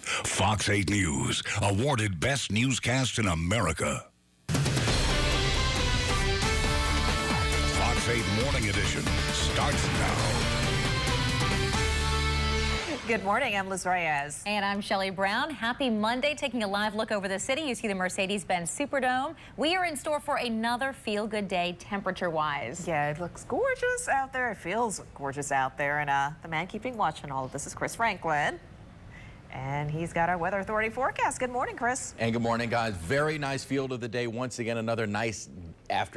Fox 8 News, awarded Best Newscast in America. Fox 8 Morning Edition starts now. Good morning, I'm Liz Reyes. And I'm Shelley Brown. Happy Monday, taking a live look over the city. You see the Mercedes-Benz Superdome. We are in store for another feel-good day temperature-wise. Yeah, it looks gorgeous out there. It feels gorgeous out there. And the man keeping watch on all of this is Chris Franklin. And he's got our Weather Authority forecast. Good morning, Chris. And good morning, guys. Very nice field of the day. Once again, another nice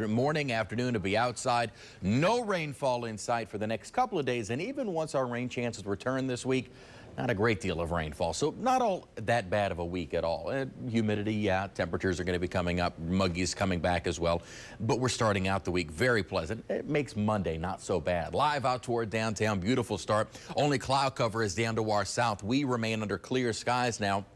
morning, afternoon to be outside. No rainfall in sight for the next couple of days. And even once our rain chances return this week, not a great deal of rainfall. So not all that bad of a week at all. Humidity, yeah, temperatures are going to be coming up. Muggy's coming back as well. But we're starting out the week very pleasant. It makes Monday not so bad. Live out toward downtown, beautiful start. Only cloud cover is down to our south. We remain under clear skies now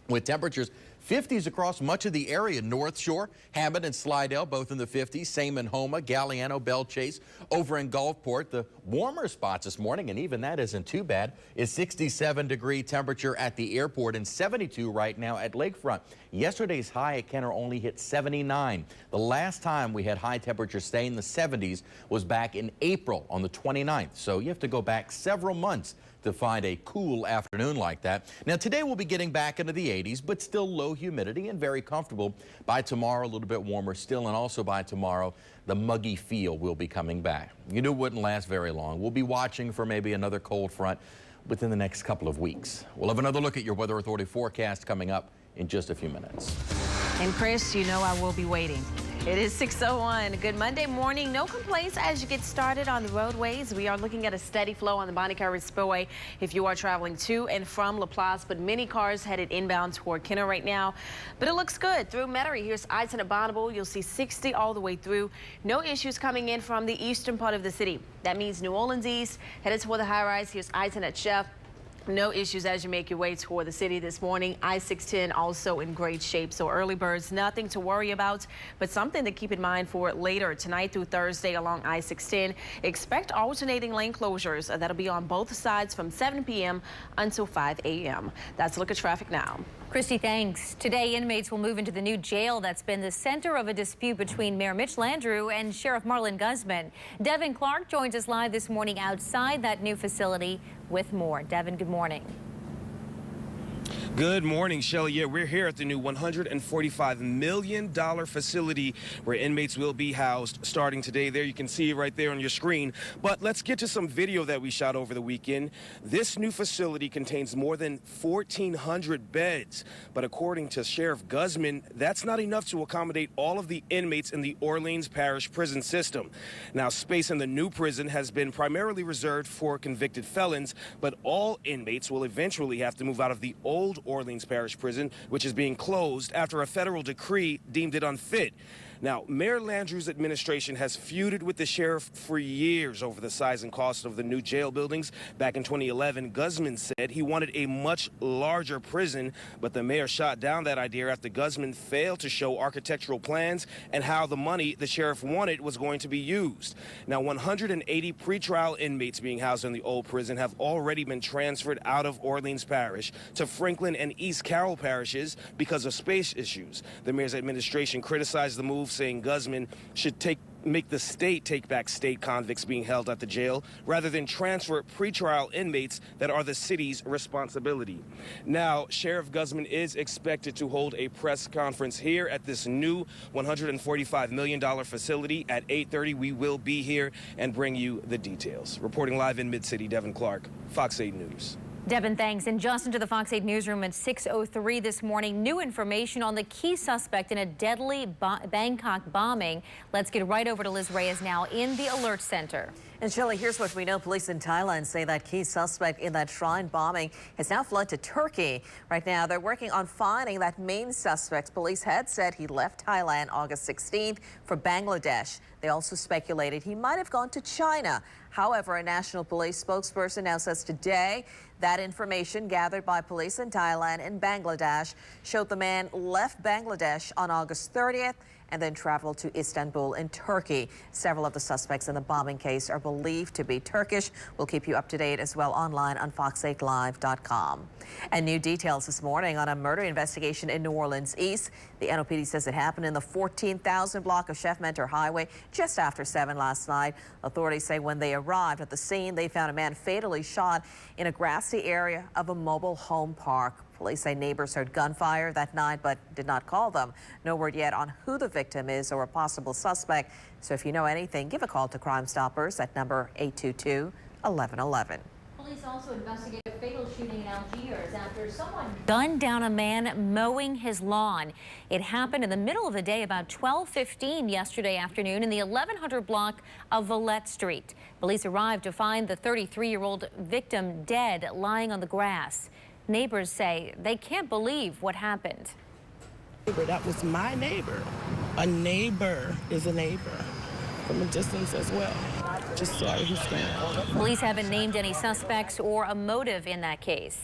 with temperatures 50s across much of the area. North Shore, Hammond and Slidell, both in the 50s. Same in Houma, Galliano, Belle Chase. Over in Gulfport, the warmer spots this morning, and even that isn't too bad, is 67-degree temperature at the airport and 72 right now at Lakefront. Yesterday's high at Kenner only hit 79. The last time we had high temperatures stay in the 70s was back in April on the 29th. So you have to go back several months to find a cool afternoon like that. Now today we'll be getting back into the 80s, but still low humidity and very comfortable. By tomorrow, a little bit warmer still, and also by tomorrow, the muggy feel will be coming back. You knew it wouldn't last very long. We'll be watching for maybe another cold front within the next couple of weeks. We'll have another look at your Weather Authority forecast coming up in just a few minutes. And Chris, you know I will be waiting. It is 6:01. Good Monday morning. No complaints as you get started on the roadways. We are looking at a steady flow on the Bonnie Cartwright Spillway if you are traveling to and from LaPlace, but many cars headed inbound toward Kenner right now. But it looks good through Metairie. Here's I-10 at Bonneville. You'll see 60 all the way through. No issues coming in from the eastern part of the city. That means New Orleans East headed toward the high rise. Here's I-10 at Chef. No issues as you make your way toward the city this morning. I-610 also in great shape. So early birds, nothing to worry about, but something to keep in mind for later tonight through Thursday along I-610. Expect alternating lane closures. That'll be on both sides from 7 p.m. until 5 a.m. That's a look at traffic now. Christy, thanks. Today, inmates will move into the new jail that's been the center of a dispute between Mayor Mitch Landrieu and Sheriff Marlon Guzman. Devin Clark joins us live this morning outside that new facility with more. Devin, good morning. Good morning, Shelley. Yeah, we're here at the new $145 million facility where inmates will be housed starting today. There you can see it right there on your screen. But let's get to some video that we shot over the weekend. This new facility contains more than 1,400 beds. But according to Sheriff Guzman, that's not enough to accommodate all of the inmates in the Orleans Parish prison system. Now, space in the new prison has been primarily reserved for convicted felons, but all inmates will eventually have to move out of the old Orleans Parish Prison, which is being closed after a federal decree deemed it unfit. Now, Mayor Landrieu's administration has feuded with the sheriff for years over the size and cost of the new jail buildings. Back in 2011, Guzman said he wanted a much larger prison, but the mayor shot down that idea after Guzman failed to show architectural plans and how the money the sheriff wanted was going to be used. Now, 180 pretrial inmates being housed in the old prison have already been transferred out of Orleans Parish to Franklin and East Carroll parishes because of space issues. The mayor's administration criticized the move, saying Guzman should make the state take back state convicts being held at the jail rather than transfer pretrial inmates that are the city's responsibility. Now, Sheriff Guzman is expected to hold a press conference here at this new $145 million facility at 8:30. We will be here and bring you the details. Reporting live in Mid-City, Devin Clark, Fox 8 News. Devin, thanks. And just into the Fox 8 newsroom at 6:03 this morning, new information on the key suspect in a deadly Bangkok bombing. Let's get right over to Liz Reyes now in the alert center. And Shelley, here's what we know. Police in Thailand say that key suspect in that shrine bombing has now fled to Turkey. Right now, they're working on finding that main suspect. Police had said he left Thailand August 16th for Bangladesh. They also speculated he might have gone to China. However, a national police spokesperson now says today that information gathered by police in Thailand and Bangladesh showed the man left Bangladesh on August 30th and then traveled to Istanbul in Turkey. Several of the suspects in the bombing case are believed to be Turkish. We'll keep you up to date as well online on fox8live.com. And new details this morning on a murder investigation in New Orleans East. The NOPD says it happened in the 14,000 block of Chef Mentor Highway just after 7 last night. Authorities say when they arrived at the scene, they found a man fatally shot in a grassy area of a mobile home park. Police say neighbors heard gunfire that night but did not call them. No word yet on who the victim is or a possible suspect. So if you know anything, give a call to Crime Stoppers at number 822-1111. Police also investigate a fatal shooting in Algiers after someone gunned down a man mowing his lawn. It happened in the middle of the day about 12:15 yesterday afternoon in the 1100 block of Villette Street. Police arrived to find the 33-year-old victim dead lying on the grass. Neighbors say they can't believe what happened. That was my neighbor. A neighbor is a neighbor from a distance as well. Just sorry he's dead. Police haven't named any suspects or a motive in that case.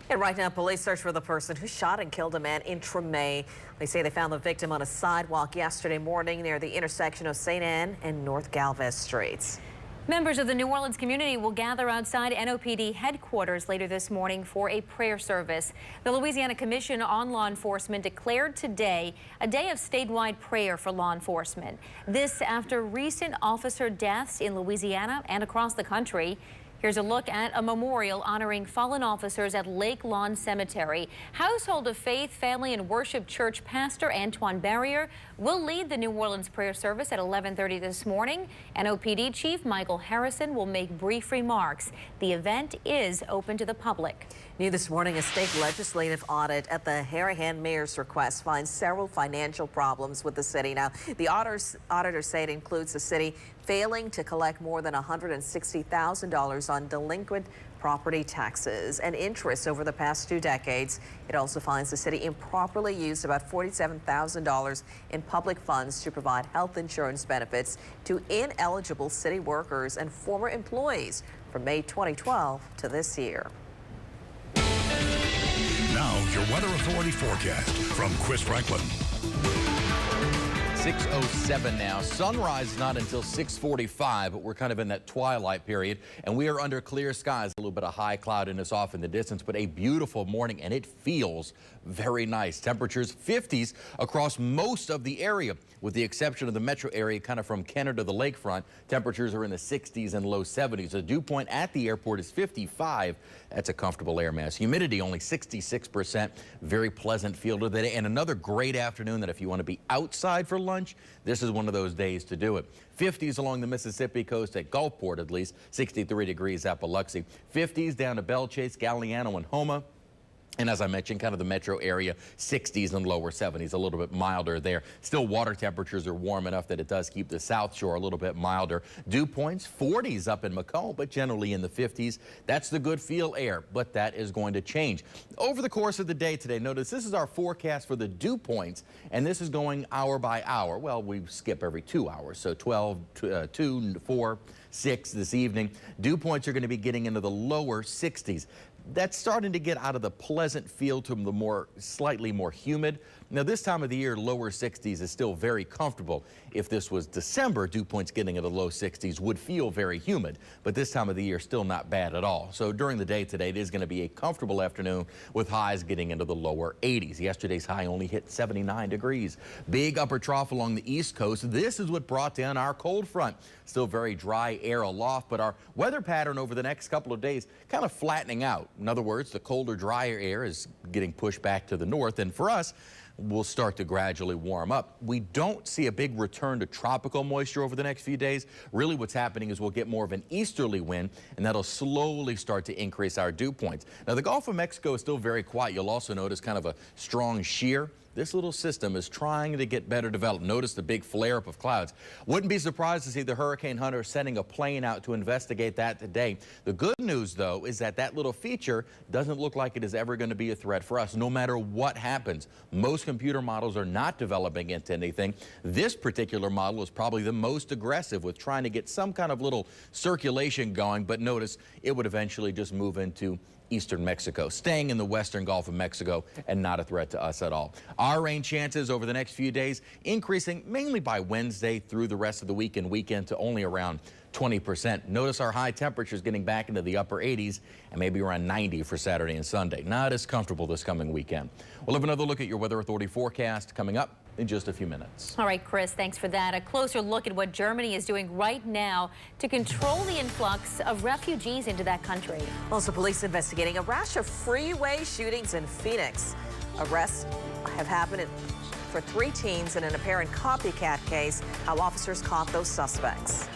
And right now, police search for the person who shot and killed a man in Tremay. They say they found the victim on a sidewalk yesterday morning near the intersection of St. Anne and North Galvez Streets. Members of the New Orleans community will gather outside NOPD headquarters later this morning for a prayer service. The Louisiana Commission on Law Enforcement declared today a day of statewide prayer for law enforcement. This after recent officer deaths in Louisiana and across the country. Here's a look at a memorial honoring fallen officers at Lake Lawn Cemetery. Household of Faith, Family and Worship Church Pastor Antoine Barrier will lead the New Orleans prayer service at 11:30 this morning. NOPD Chief Michael Harrison will make brief remarks. The event is open to the public. New this morning, a state legislative audit at the Harahan mayor's request finds several financial problems with the city. Now, the auditors say it includes the city failing to collect more than $160,000 on delinquent property taxes and interest over the past 2 decades. It also finds the city improperly used about $47,000 in public funds to provide health insurance benefits to ineligible city workers and former employees from May 2012 to this year. Now, your Weather Authority forecast from Chris Franklin. 6:07 now. Sunrise not until 6:45, but we're kind of in that twilight period, and we are under clear skies. A little bit of high cloudiness off in the distance, but a beautiful morning, and it feels very nice. Temperatures 50s across most of the area, with the exception of the metro area, kind of from Kenner to the lakefront. Temperatures are in the 60s and low 70s. The dew point at the airport is 55. That's a comfortable air mass. Humidity only 66%. Very pleasant feel to the day, and another great afternoon that if you want to be outside for lunch, this is one of those days to do it. 50s along the Mississippi coast at Gulfport, at least 63 degrees at Biloxi. 50s down to Belle Chase, Galliano, and Houma. And as I mentioned, kind of the metro area, 60s and lower 70s, a little bit milder there. Still, water temperatures are warm enough that it does keep the South Shore a little bit milder. Dew points, 40s up in Macomb, but generally in the 50s. That's the good feel air, but that is going to change. Over the course of the day today, notice this is our forecast for the dew points, and this is going hour by hour. Well, we skip every 2 hours, so 12, 2, 4, 6 this evening. Dew points are going to be getting into the lower 60s. That's starting to get out of the pleasant feel to the slightly more humid. Now, this time of the year, lower 60s is still very comfortable. If this was December, dew points getting into the low 60s would feel very humid, but this time of the year, still not bad at all. So during the day today, it is going to be a comfortable afternoon with highs getting into the lower 80s. Yesterday's high only hit 79 degrees. Big upper trough along the East Coast. This is what brought down our cold front. Still very dry air aloft, but our weather pattern over the next couple of days kind of flattening out. In other words, the colder, drier air is getting pushed back to the north, and for us, we'll start to gradually warm up. We don't see a big return to tropical moisture over the next few days. Really what's happening is we'll get more of an easterly wind, and that'll slowly start to increase our dew points. Now, the Gulf of Mexico is still very quiet. You'll also notice kind of a strong shear. This little system is trying to get better developed. Notice the big flare-up of clouds. Wouldn't be surprised to see the Hurricane Hunter sending a plane out to investigate that today. The good news, though, is that that little feature doesn't look like it is ever going to be a threat for us, no matter what happens. Most Most computer models are not developing into anything. This particular model is probably the most aggressive with trying to get some kind of little circulation going, but notice it would eventually just move into eastern Mexico, staying in the western Gulf of Mexico and not a threat to us at all. Our rain chances over the next few days increasing mainly by Wednesday through the rest of the week and weekend to only around 20%. Notice our high temperatures getting back into the upper 80s and maybe around 90 for Saturday and Sunday. Not as comfortable this coming weekend. We'll have another look at your Weather Authority forecast coming up in just a few minutes. All right, Chris, thanks for that. A closer look at what Germany is doing right now to control the influx of refugees into that country. Also, police investigating a rash of freeway shootings in Phoenix. Arrests have happened for 3 teens in an apparent copycat case. How officers caught those suspects.